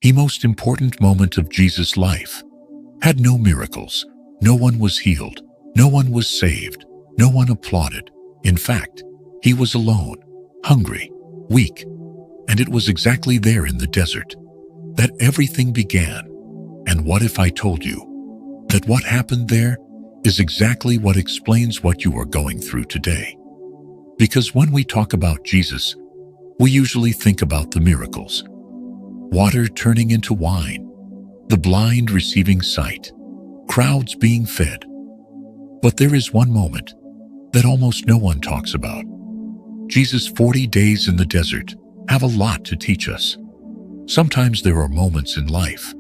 The most important moment of Jesus' life had no miracles. No one was healed. No one was saved. No one applauded. In fact, he was alone, hungry, weak, and it was exactly there in the desert that everything began. And what if I told you that what happened there is exactly what explains what you are going through today? Because when we talk about Jesus, we usually think about the miracles. Water turning into wine, the blind receiving sight, crowds being fed. But there is one moment that almost no one talks about. Jesus' 40 days in the desert have a lot to teach us. Sometimes there are moments in life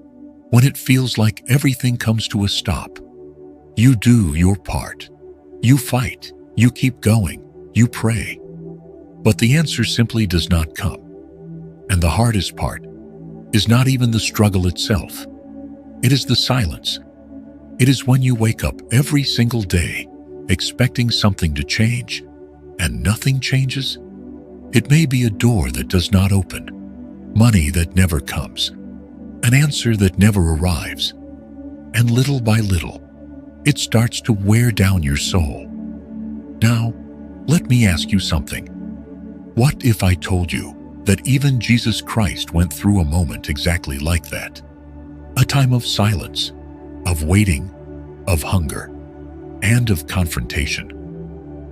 when it feels like everything comes to a stop. You do your part. You fight. You keep going. You pray. But the answer simply does not come. And the hardest part is not even the struggle itself. It is the silence. It is when you wake up every single day expecting something to change and nothing changes. It may be a door that does not open, money that never comes, an answer that never arrives, and little by little, it starts to wear down your soul. Now, let me ask you something. What if I told you that even Jesus Christ went through a moment exactly like that? A time of silence, of waiting, of hunger, and of confrontation.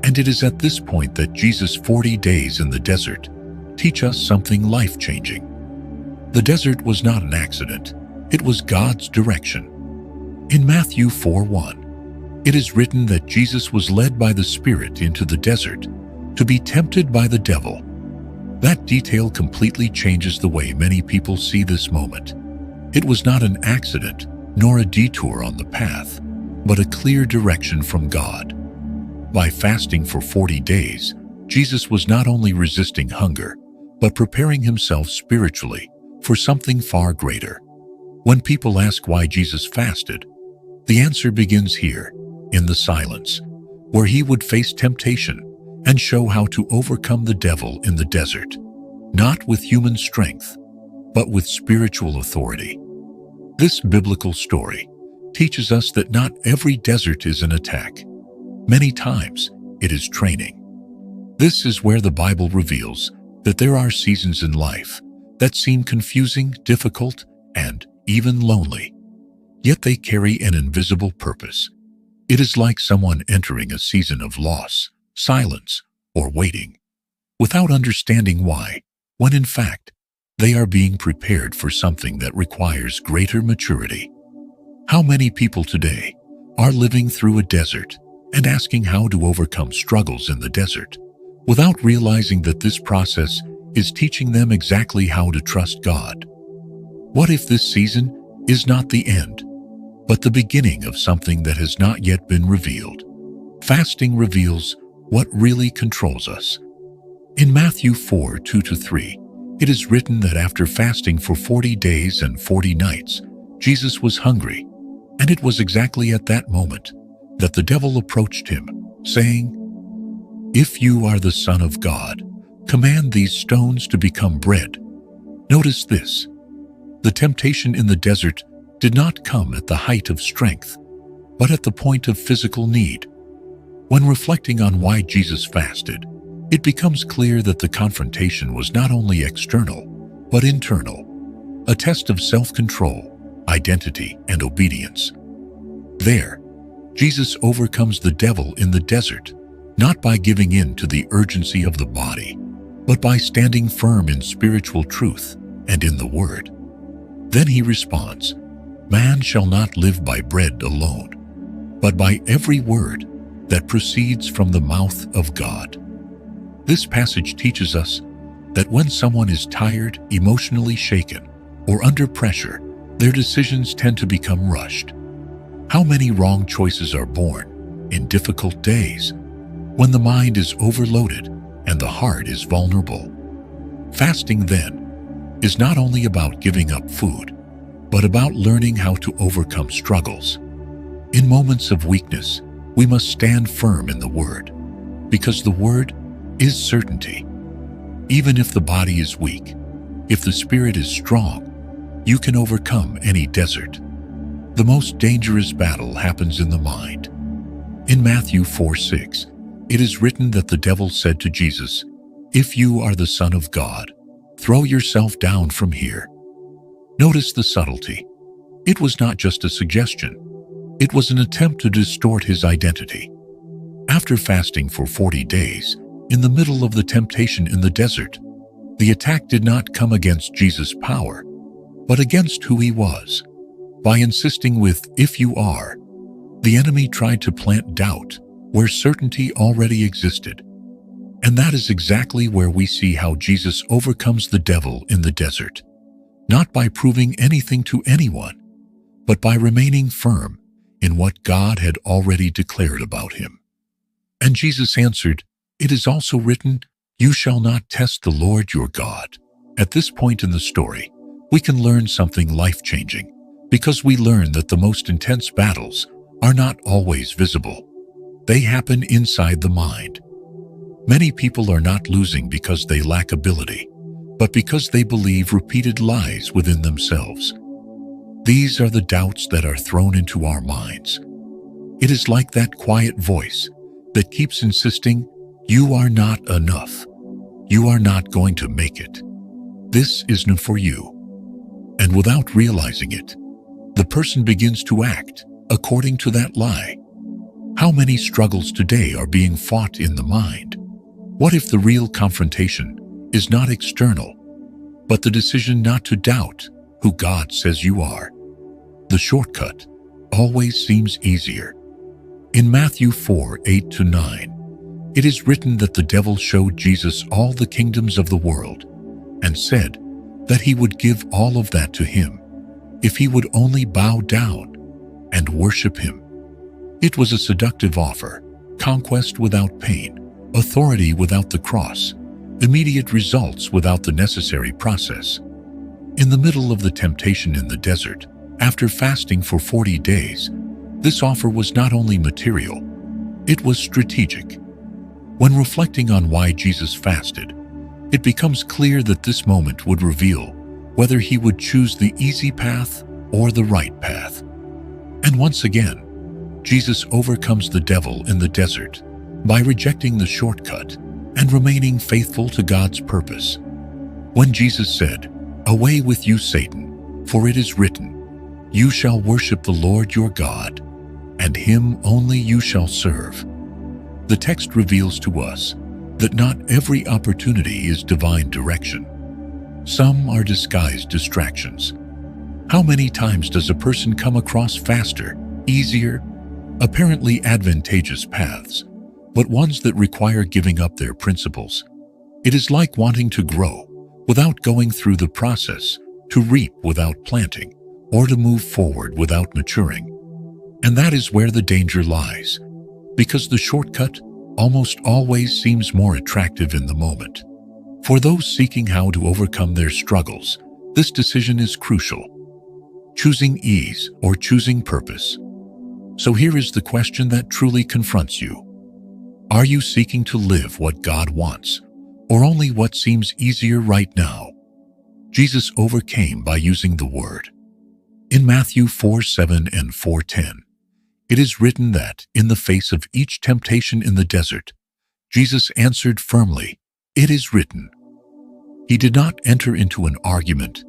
And it is at this point that Jesus' 40 days in the desert teach us something life-changing. The desert was not an accident. It was God's direction. In Matthew 4:1, it is written that Jesus was led by the Spirit into the desert to be tempted by the devil. That detail completely changes the way many people see this moment. It was not an accident, nor a detour on the path, but a clear direction from God. By fasting for 40 days, Jesus was not only resisting hunger, but preparing himself spiritually for something far greater. When people ask why Jesus fasted, the answer begins here, in the silence, where he would face temptation and show how to overcome the devil in the desert, not with human strength, but with spiritual authority. This biblical story teaches us that not every desert is an attack. Many times, it is training. This is where the Bible reveals that there are seasons in life that seem confusing, difficult, and even lonely. Yet they carry an invisible purpose. It is like someone entering a season of loss, silence, or waiting, without understanding why, when in fact, they are being prepared for something that requires greater maturity. How many people today are living through a desert and asking how to overcome struggles in the desert, without realizing that this process is teaching them exactly how to trust God? What if this season is not the end, but the beginning of something that has not yet been revealed? Fasting reveals what really controls us. In Matthew 4:2-3, it is written that after fasting for 40 days and 40 nights, Jesus was hungry, and it was exactly at that moment that the devil approached him, saying, "If you are the Son of God, command these stones to become bread." Notice this. The temptation in the desert did not come at the height of strength, but at the point of physical need. When reflecting on why Jesus fasted, it becomes clear that the confrontation was not only external, but internal, a test of self-control, identity, and obedience. There, Jesus overcomes the devil in the desert, not by giving in to the urgency of the body, but by standing firm in spiritual truth and in the Word. Then he responds, "Man shall not live by bread alone, but by every word that proceeds from the mouth of God." This passage teaches us that when someone is tired, emotionally shaken, or under pressure, their decisions tend to become rushed. How many wrong choices are born in difficult days when the mind is overloaded and the heart is vulnerable? Fasting, then, is not only about giving up food, but about learning how to overcome struggles. In moments of weakness, we must stand firm in the Word, because the Word is certainty. Even if the body is weak, if the spirit is strong, you can overcome any desert. The most dangerous battle happens in the mind. In Matthew 4:6, it is written that the devil said to Jesus, "If you are the Son of God, throw yourself down from here." Notice the subtlety. It was not just a suggestion. It was an attempt to distort his identity. After fasting for 40 days, in the middle of the temptation in the desert, the attack did not come against Jesus' power, but against who he was. By insisting with, "If you are," the enemy tried to plant doubt where certainty already existed. And that is exactly where we see how Jesus overcomes the devil in the desert, not by proving anything to anyone, but by remaining firm in what God had already declared about him. And Jesus answered, "It is also written, 'You shall not test the Lord your God.'" At this point in the story, we can learn something life-changing, because we learn that the most intense battles are not always visible. They happen inside the mind. Many people are not losing because they lack ability, but because they believe repeated lies within themselves. These are the doubts that are thrown into our minds. It is like that quiet voice that keeps insisting, "You are not enough. You are not going to make it. This isn't for you." And without realizing it, the person begins to act according to that lie. How many struggles today are being fought in the mind? What if the real confrontation is not external, but the decision not to doubt who God says you are? The shortcut always seems easier. In Matthew 4:8-9, it is written that the devil showed Jesus all the kingdoms of the world and said that he would give all of that to him if he would only bow down and worship him. It was a seductive offer, conquest without pain, authority without the cross, immediate results without the necessary process. In the middle of the temptation in the desert, after fasting for 40 days, this offer was not only material, it was strategic. When reflecting on why Jesus fasted, it becomes clear that this moment would reveal whether he would choose the easy path or the right path. And once again, Jesus overcomes the devil in the desert by rejecting the shortcut and remaining faithful to God's purpose. When Jesus said, "Away with you, Satan, for it is written, 'You shall worship the Lord your God, and him only you shall serve,'" the text reveals to us that not every opportunity is divine direction. Some are disguised distractions. How many times does a person come across faster, easier, apparently advantageous paths, but ones that require giving up their principles? It is like wanting to grow without going through the process, to reap without planting, or to move forward without maturing. And that is where the danger lies, because the shortcut almost always seems more attractive in the moment. For those seeking how to overcome their struggles, this decision is crucial. Choosing ease or choosing purpose. So here is the question that truly confronts you. Are you seeking to live what God wants, or only what seems easier right now? Jesus overcame by using the word. In Matthew 4:7 and 4:10, it is written that in the face of each temptation in the desert, Jesus answered firmly, "It is written." He did not enter into an argument,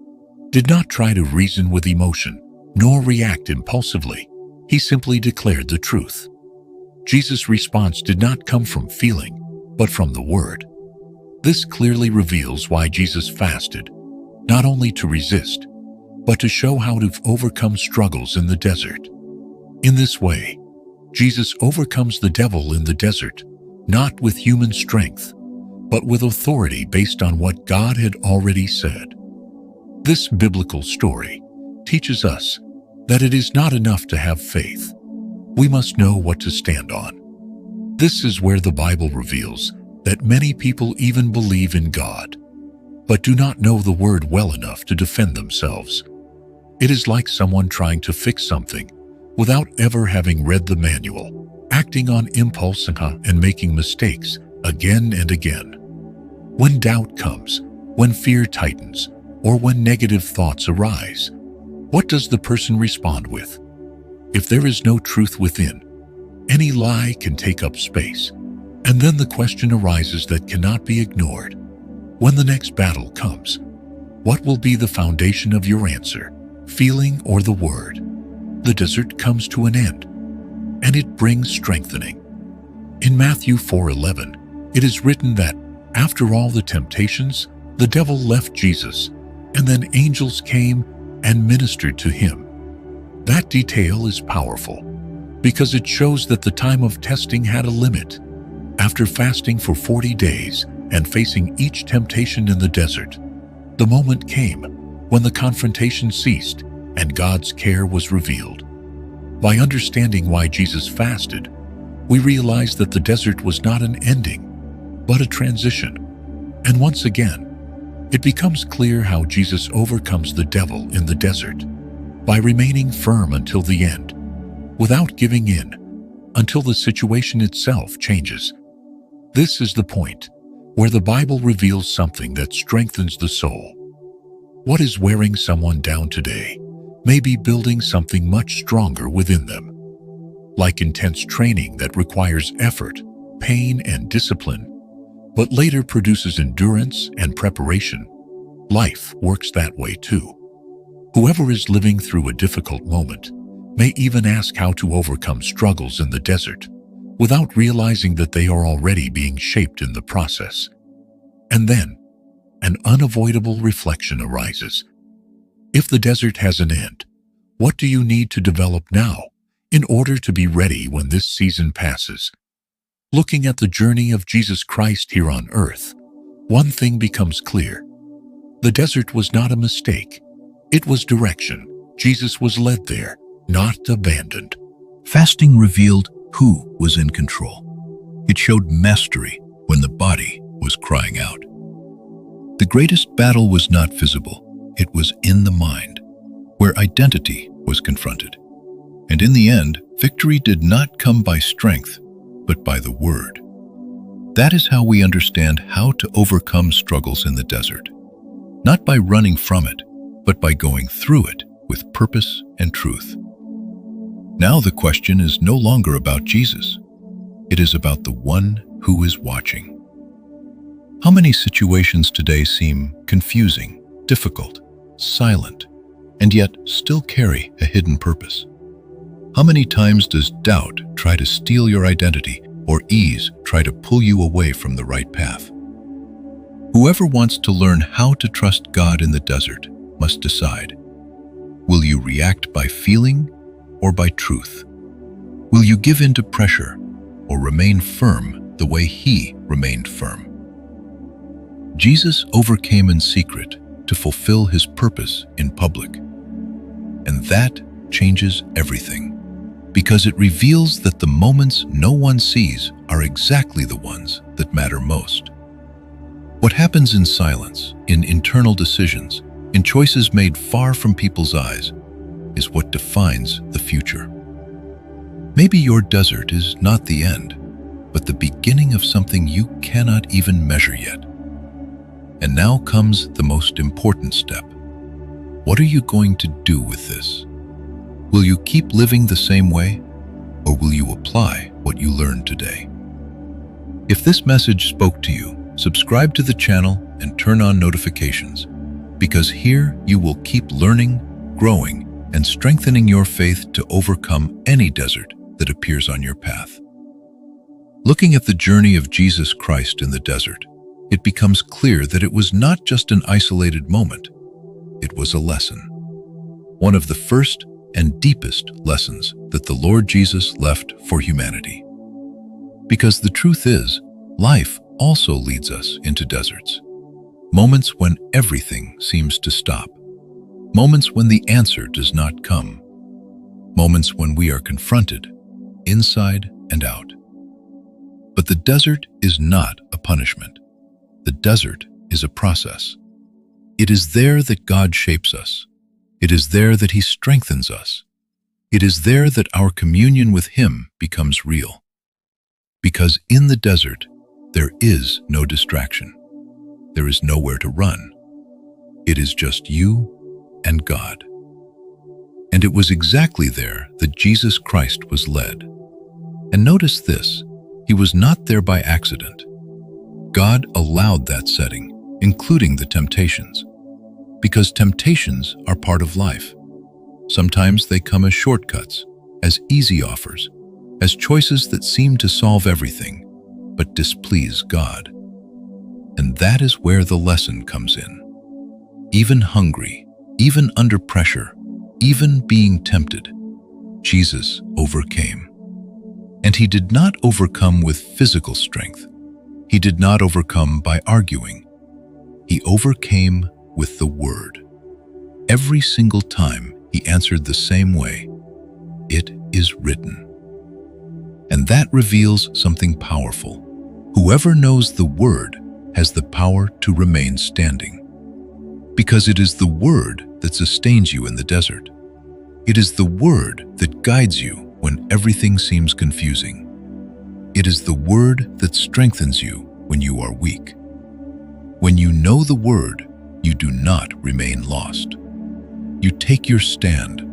did not try to reason with emotion, nor react impulsively. He simply declared the truth. Jesus' response did not come from feeling, but from the word. This clearly reveals why Jesus fasted, not only to resist, but to show how to overcome struggles in the desert. In this way, Jesus overcomes the devil in the desert, not with human strength, but with authority based on what God had already said. This biblical story teaches us that it is not enough to have faith. We must know what to stand on. This is where the Bible reveals that many people even believe in God, but do not know the word well enough to defend themselves. It is like someone trying to fix something without ever having read the manual, acting on impulse and making mistakes again and again. When doubt comes, when fear tightens, or when negative thoughts arise, what does the person respond with? If there is no truth within, any lie can take up space, and then the question arises that cannot be ignored. When the next battle comes, what will be the foundation of your answer, feeling or the word? The desert comes to an end, and it brings strengthening. In Matthew 4:11, it is written that after all the temptations, the devil left Jesus, and then angels came and ministered to him. That detail is powerful because it shows that the time of testing had a limit. After fasting for 40 days and facing each temptation in the desert, the moment came when the confrontation ceased and God's care was revealed. By understanding why Jesus fasted, we realize that the desert was not an ending, but a transition. And once again, it becomes clear how Jesus overcomes the devil in the desert by remaining firm until the end, without giving in, until the situation itself changes. This is the point where the Bible reveals something that strengthens the soul. What is wearing someone down today may be building something much stronger within them. Like intense training that requires effort, pain, and discipline, but later produces endurance and preparation, life works that way too. Whoever is living through a difficult moment may even ask how to overcome struggles in the desert without realizing that they are already being shaped in the process. And then, an unavoidable reflection arises. If the desert has an end, what do you need to develop now in order to be ready when this season passes? Looking at the journey of Jesus Christ here on earth, one thing becomes clear. The desert was not a mistake. It was direction. Jesus was led there, not abandoned. Fasting revealed who was in control. It showed mastery when the body was crying out. The greatest battle was not visible. It was in the mind, where identity was confronted. And in the end, victory did not come by strength, but by the word. That is how we understand how to overcome struggles in the desert. Not by running from it, but by going through it with purpose and truth. Now the question is no longer about Jesus. It is about the one who is watching. How many situations today seem confusing, difficult, silent, and yet still carry a hidden purpose? How many times does doubt try to steal your identity or ease try to pull you away from the right path? Whoever wants to learn how to trust God in the desert must decide. Will you react by feeling or by truth? Will you give in to pressure or remain firm the way He remained firm? Jesus overcame in secret to fulfill His purpose in public. And that changes everything, because it reveals that the moments no one sees are exactly the ones that matter most. What happens in silence, in internal decisions, in choices made far from people's eyes, is what defines the future. Maybe your desert is not the end, but the beginning of something you cannot even measure yet. And now comes the most important step. What are you going to do with this? Will you keep living the same way, or will you apply what you learned today? If this message spoke to you, subscribe to the channel and turn on notifications, because here you will keep learning, growing, and strengthening your faith to overcome any desert that appears on your path. Looking at the journey of Jesus Christ in the desert, it becomes clear that it was not just an isolated moment. It was a lesson. One of the first and deepest lessons that the Lord Jesus left for humanity. Because the truth is, life also leads us into deserts. Moments when everything seems to stop. Moments when the answer does not come. Moments when we are confronted, inside and out. But the desert is not a punishment. The desert is a process. It is there that God shapes us. It is there that He strengthens us. It is there that our communion with Him becomes real. Because in the desert, there is no distraction. There is nowhere to run. It is just you and God. And it was exactly there that Jesus Christ was led. And notice this, he was not there by accident. God allowed that setting, including the temptations, because temptations are part of life. Sometimes they come as shortcuts, as easy offers, as choices that seem to solve everything, but displease God. And that is where the lesson comes in. Even hungry, even under pressure, even being tempted, Jesus overcame. And he did not overcome with physical strength. He did not overcome by arguing. He overcame with the word. Every single time he answered the same way, "It is written." And that reveals something powerful. Whoever knows the word has the power to remain standing. Because it is the word that sustains you in the desert. It is the word that guides you when everything seems confusing. It is the word that strengthens you when you are weak. When you know the word, you do not remain lost. You take your stand.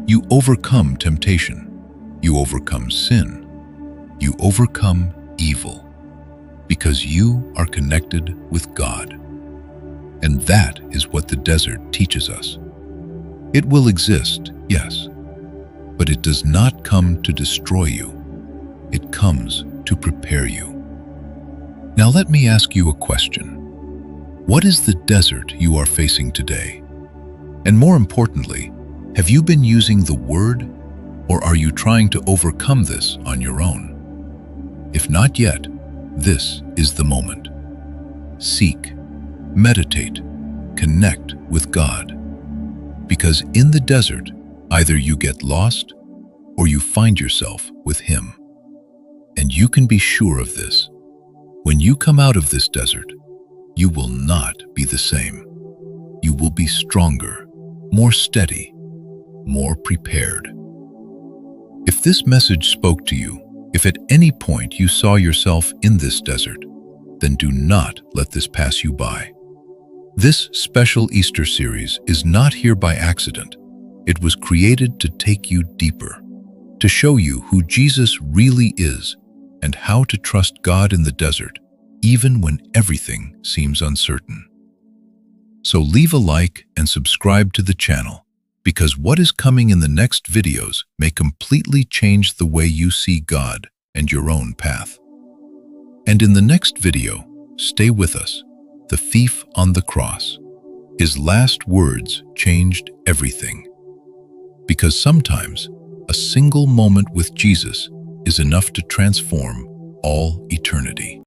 You overcome temptation. You overcome sin. You overcome evil. Because you are connected with God. And that is what the desert teaches us. It will exist, yes, but it does not come to destroy you. It comes to prepare you. Now let me ask you a question. What is the desert you are facing today? And more importantly, have you been using the word, or are you trying to overcome this on your own? If not yet, this is the moment. Seek, meditate, connect with God. Because in the desert, either you get lost or you find yourself with Him. And you can be sure of this. When you come out of this desert, you will not be the same. You will be stronger, more steady, more prepared. If this message spoke to you, if at any point you saw yourself in this desert, then do not let this pass you by. This special Easter series is not here by accident. It was created to take you deeper, to show you who Jesus really is and how to trust God in the desert, even when everything seems uncertain. So leave a like and subscribe to the channel, because what is coming in the next videos may completely change the way you see God and your own path. And in the next video, stay with us, the thief on the cross. His last words changed everything. Because sometimes a single moment with Jesus is enough to transform all eternity.